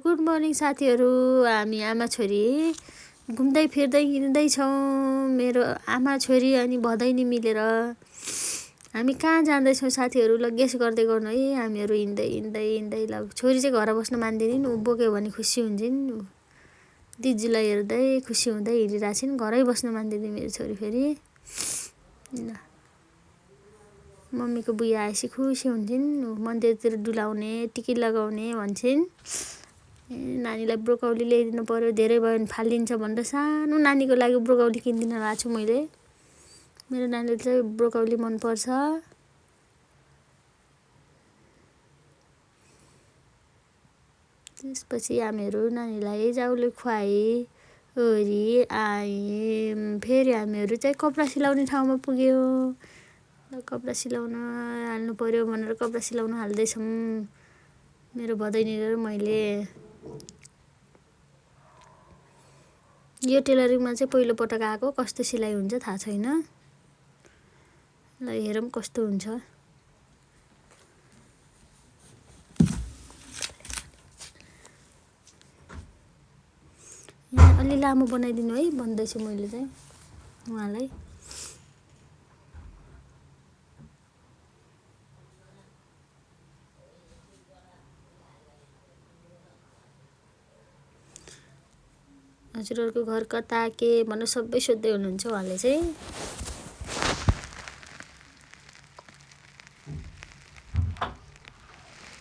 Good morning साथीहरू। हामी आमा छोरी घुम्दै फिर्दै हिँड्दैछौँ। मेरो आमा छोरी अनि भदैनी मिलेर हामी कहाँ जाँदैछौँ साथीहरू? ल गेस गर्दै गर्नु है। हामीहरू हिँड्दै हिँड्दै हिँड्दै ल छोरी चाहिँ घर बस्न मान्दिनँ, ऊ बोक्यो भने खुसी हुन्छन्। दिदीलाई हेर्दै खुसी हुँदै हिँडिरहेको छिन्। घरै बस्न मान्दिनँ मेरो छोरी फेरि। ल मम्मीको बुवा आएपछि खुसी हुन्छन्, मन्दिरतिर डुलाउने टिकी लगाउने भन्छन्। नानीलाई ब्रोकौली ल्याइदिनु पर्यो, धेरै भयो भने फालिदिन्छ भनेर सानो नानीको लागि ब्रोकौली किनिदिन लगाएको छु मैले। मेरो नानीले चाहिँ ब्रोकौली मनपर्छ। त्यसपछि हामीहरू नानीलाई जाउले खुवाई ओरी आयौँ। फेरि हामीहरू चाहिँ कपडा सिलाउने ठाउँमा पुग्यौँ। कपडा सिलाउन हाल्नु पर्यो भनेर कपडा सिलाउन हाल्दैछौँ मेरो भदैनी र मैले। यो टेलरिङमा चाहिँ पहिलोपटक आएको, कस्तो सिलाइ हुन्छ थाहा छैन। ल हेरौँ कस्तो हुन्छ। यहाँ अलि लामो बनाइदिनु है भन्दैछु मैले चाहिँ उहाँलाई। हजुरहरूको घर कता के भनेर सबै सोध्दै हुनुहुन्छ उहाँले चाहिँ।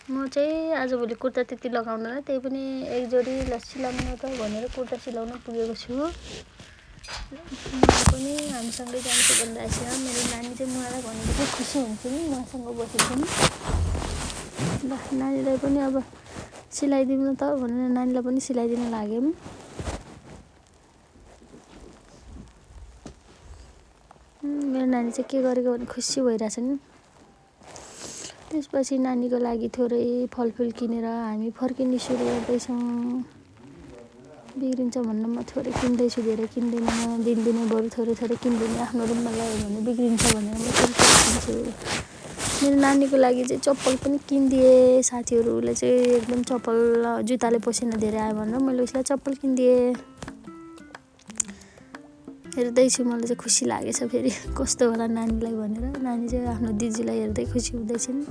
म चाहिँ आजभोलि कुर्ता त्यति लगाउँदैन, त्यही पनि एक जोडी सिलाउन त भनेर कुर्ता सिलाउन पुगेको छु। पनि हामीसँगै जान्छ भनिरहेछ। मेरो नानी चाहिँ उहाँलाई भनेपछि खुसी हुन्छन्, उहाँसँग बसेछन्। ल नानीलाई पनि अब सिलाइदिनु त भनेर नानीलाई पनि सिलाइदिन लाग्यौँ। मेरो नानी चाहिँ के गरेको भने खुसी भइरहेछन्। त्यसपछि नानीको लागि थोरै फलफुल किनेर हामी फर्किने सुरु गर्दैछौँ। बिग्रिन्छ भन्न म थोरै किन्दैछु, धेरै किन्दिनँ। दिनदिनै बरु थोरै थोरै किन्दिनँ। आफ्नो रुममा लगायो भने बिग्रिन्छ भनेर म थोरै थोरै किन्छु। मेरो नानीको लागि चाहिँ चप्पल पनि किनिदिएँ साथीहरू। उसले चाहिँ एकदम चप्पल जुत्ताले पसिना धेरै आयो भनेर मैले उसलाई चप्पल किनिदिएँ। हेर्दैछु, मलाई चाहिँ खुसी लागेछ फेरि कस्तो होला नानीलाई भनेर। नानी चाहिँ आफ्नो दिदीलाई हेर्दै खुसी हुँदैछिन्।